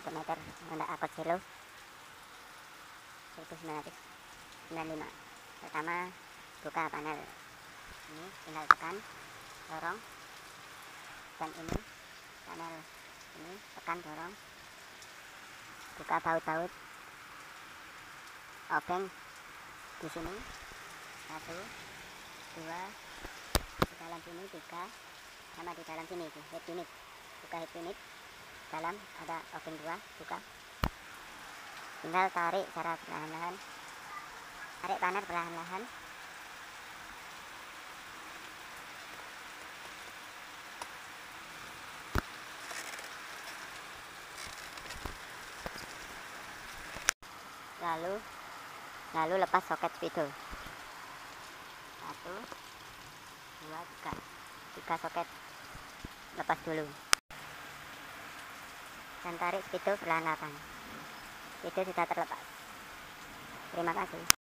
1 meter untuk akut silo 1995. Pertama, buka panel ini, tinggal tekan dorong, dan ini panel ini tekan dorong, buka baut-baut obeng di sini 1, 2, di dalam sini 3, sama di dalam sini head unit. Buka head unit, dalam ada obeng 2, buka, tinggal tarik secara perlahan-lahan, tarik panel perlahan-lahan. Lalu lepas soket spidol 1, 2, 3 soket lepas dulu, dan tarik spidol perlahan-lahan. Spidol sudah terlepas. Terima kasih.